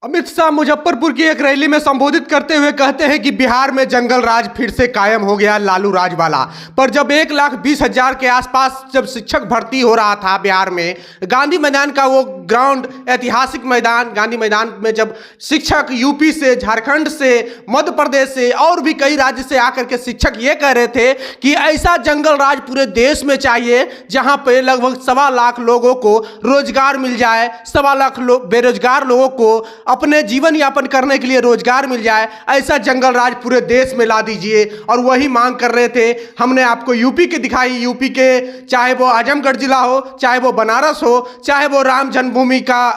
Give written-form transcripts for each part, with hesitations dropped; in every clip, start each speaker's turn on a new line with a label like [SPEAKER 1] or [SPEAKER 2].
[SPEAKER 1] अमित शाह मुजफ्फरपुर की एक रैली में संबोधित करते हुए कहते हैं कि बिहार में जंगल राज फिर से कायम हो गया, लालू राज वाला। पर जब 1,20,000 के आसपास जब शिक्षक भर्ती हो रहा था बिहार में, गांधी मैदान का वो ग्राउंड, ऐतिहासिक मैदान गांधी मैदान में जब शिक्षक यूपी से, झारखंड से, मध्य प्रदेश से और भी कई राज्य से आकर के शिक्षक ये कह रहे थे कि ऐसा जंगल राज पूरे देश में चाहिए जहां पे लगभग 1.25 लाख लोगों को रोजगार मिल जाए, 1.25 लाख बेरोजगार लोगों को अपने जीवन यापन करने के लिए रोजगार मिल जाए। ऐसा जंगल राज पूरे देश में ला दीजिए। और वही मांग कर रहे थे। हमने आपको यूपी की दिखाई, यूपी के चाहे वो आजमगढ़ जिला हो, चाहे वो बनारस हो, चाहे वो राम जन्मभूमि का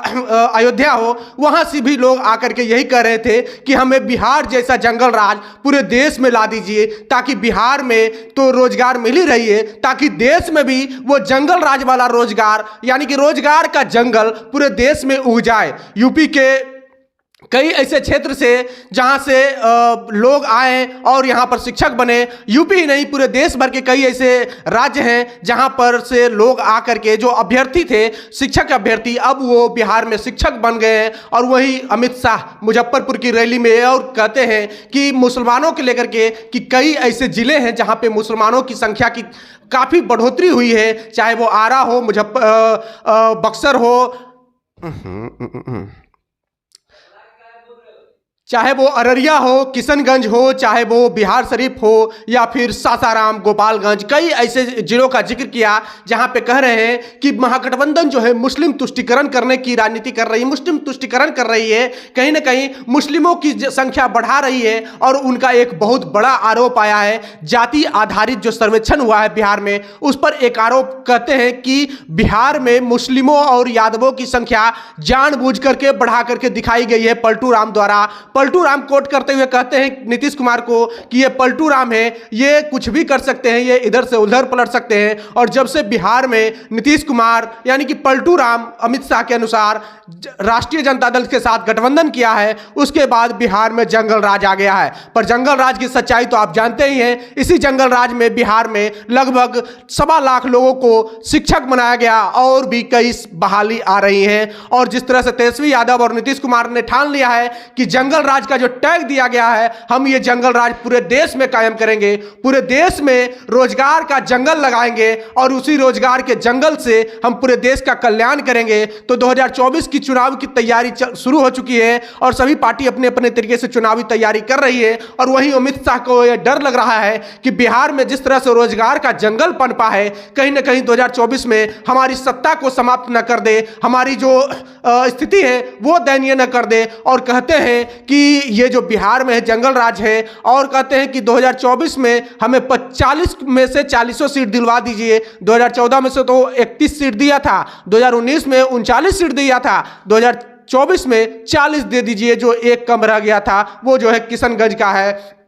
[SPEAKER 1] अयोध्या हो, वहां से भी लोग आकर के यही कह रहे थे कि हमें बिहार जैसा जंगल राज पूरे देश में ला दीजिए, ताकि बिहार में तो रोजगार मिल ही रही है, ताकि देश में भी वो जंगल राज वाला रोजगार, यानी कि रोजगार का जंगल पूरे देश में उग जाए। यूपी के कई ऐसे क्षेत्र से जहां से लोग आए और यहां पर शिक्षक बने। यूपी ही नहीं, पूरे देश भर के कई ऐसे राज्य हैं जहां पर से लोग आकर के, जो अभ्यर्थी थे, शिक्षक अभ्यर्थी, अब वो बिहार में शिक्षक बन गए हैं। और वही अमित शाह मुजफ्फरपुर की रैली में और कहते हैं कि मुसलमानों के लेकर के कि कई ऐसे जिले हैं जहां पे मुसलमानों की संख्या की काफ़ी बढ़ोतरी हुई है, चाहे वो आरा हो, बक्सर हो, चाहे वो अररिया हो, किशनगंज हो, चाहे वो बिहार शरीफ हो, या फिर सासाराम, गोपालगंज, कई ऐसे जिलों का जिक्र किया जहां पे कह रहे हैं कि महागठबंधन जो है मुस्लिम तुष्टीकरण करने की राजनीति कर रही है, मुस्लिम तुष्टीकरण कर रही है, कहीं ना कहीं मुस्लिमों की संख्या बढ़ा रही है। और उनका एक बहुत बड़ा आरोप आया है, जाति आधारित जो सर्वेक्षण हुआ है बिहार में, उस पर एक आरोप कहते हैं कि बिहार में मुस्लिमों और यादवों की संख्या जानबूझ करके बढ़ा करके दिखाई गई है पलटू राम द्वारा। पलटू राम कोट करते हुए कहते हैं नीतीश कुमार को कि ये पलटू राम है, ये कुछ भी कर सकते हैं, ये इधर से उधर पलट सकते हैं। और जब से बिहार में नीतीश कुमार यानी कि पलटू राम अमित शाह के अनुसार राष्ट्रीय जनता दल के साथ गठबंधन किया है, उसके बाद बिहार में जंगल राज आ गया है। पर जंगल राज की सच्चाई तो आप जानते ही हैं। इसी जंगल राज में बिहार में लगभग 1.25 लाख लोगों को शिक्षक बनाया गया और भी कई बहाली आ रही है। और जिस तरह से तेजस्वी यादव और नीतीश कुमार ने ठान लिया है कि जंगल राज का जो टैग दिया गया है, हम ये जंगल राज पूरे देश में कायम करेंगे, पूरे देश में रोजगार का जंगल लगाएंगे और उसी रोजगार के जंगल से हम पूरे देश का कल्याण करेंगे। तो 2024 की चुनाव की तैयारी शुरू हो चुकी है और सभी पार्टी अपने अपने तरीके से चुनावी तैयारी कर रही है। और वहीं अमित शाह को यह डर लग रहा है कि बिहार में जिस तरह से रोजगार का जंगल पनपा है, कहीं ना कहीं 2024 में हमारी सत्ता को समाप्त न कर दे, हमारी जो स्थिति है वो दयनीय न कर दे। और कहते हैं कि ये जो बिहार में है जंगल राज है, और कहते हैं कि 2024 में हमें 40 में से 40 सीट दिलवा दीजिए। 2014 में से तो 31 सीट दिया था, 2019 में 39 सीट दिया था, 2024 में 40 दे दीजिए। जो एक कम रह गया था वो जो है किशनगंज का है।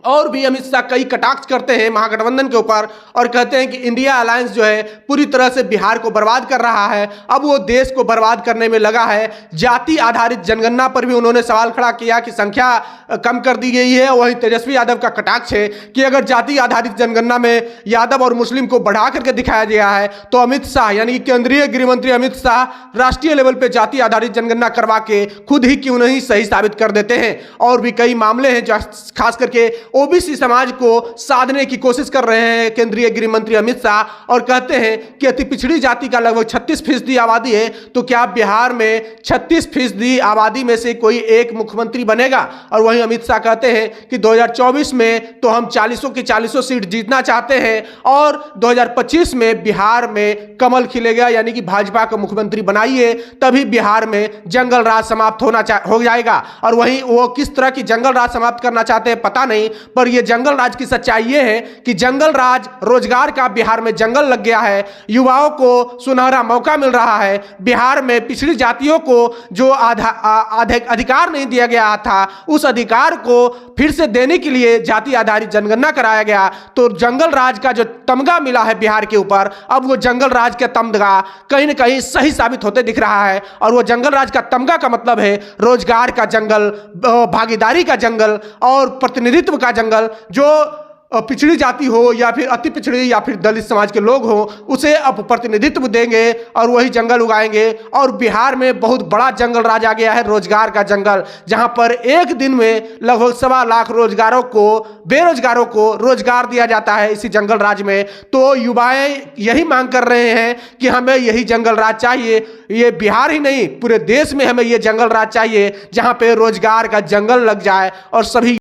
[SPEAKER 1] और भी अमित शाह कई कटाक्ष करते हैं महागठबंधन के ऊपर और कहते हैं कि इंडिया अलायंस जो है पूरी तरह से बिहार को बर्बाद कर रहा है, अब वो देश को बर्बाद करने में लगा है। जाति आधारित जनगणना पर भी उन्होंने सवाल खड़ा किया कि संख्या कम कर दी गई है। वहीं तेजस्वी यादव का कटाक्ष है कि अगर जाति आधारित जनगणना में यादव और मुस्लिम को बढ़ा करके दिखाया गया है तो अमित शाह यानी कि केंद्रीय गृह मंत्री अमित शाह राष्ट्रीय लेवल पर जाति आधारित जनगणना करवा के खुद ही क्यों नहीं सही साबित कर देते हैं। और भी कई मामले हैं जो खास करके ओबीसी समाज को साधने की कोशिश कर रहे हैं केंद्रीय गृह मंत्री अमित शाह, और कहते हैं कि अति पिछड़ी जाति का लगभग 36% आबादी है, तो क्या बिहार में 36% आबादी में से कोई एक मुख्यमंत्री बनेगा। और वहीं अमित शाह कहते हैं कि 2024 में तो हम 40 की 40 सीट जीतना चाहते हैं और 2025 में बिहार में कमल खिलेगा, यानी कि भाजपा को मुख्यमंत्री बनाइए, तभी बिहार में जंगल राज समाप्त हो जाएगा। और वहीं वो किस तरह की जंगल राज समाप्त करना चाहते हैं पता नहीं, पर यह जंगल राज की सच्चाई यह है कि जंगल राज रोजगार का बिहार में जंगल लग गया है, युवाओं को सुनहरा मौका मिल रहा है। बिहार में पिछड़ी जातियों को जो अधिकार नहीं दिया गया था, उस अधिकार को फिर से देने के लिए जाति आधारित जनगणना कराया गया। तो जंगल राज का जो तमगा मिला है बिहार के ऊपर, अब वो जंगल राज का तमगा कहीं ना कहीं सही साबित होते दिख रहा है। और वो जंगल राज का तमगा का मतलब है रोजगार का जंगल, भागीदारी का जंगल और प्रतिनिधित्व का जंगल, जो पिछड़ी जाति हो या फिर अति पिछड़ी या फिर दलित समाज के लोग हों, उसे अब प्रतिनिधित्व देंगे और वही जंगल उगाएंगे। और बिहार में बहुत बड़ा जंगल राज आ गया है, रोजगार का जंगल, जहां पर एक दिन में लगभग 1.25 लाख बेरोजगारों को रोजगार दिया जाता है इसी जंगल राज में। तो युवाएं यही मांग कर रहे हैं कि हमें यही जंगल राज चाहिए। ये बिहार ही नहीं, पूरे देश में हमें ये जंगल राज चाहिए, जहां पे रोजगार का जंगल लग जाए और सभी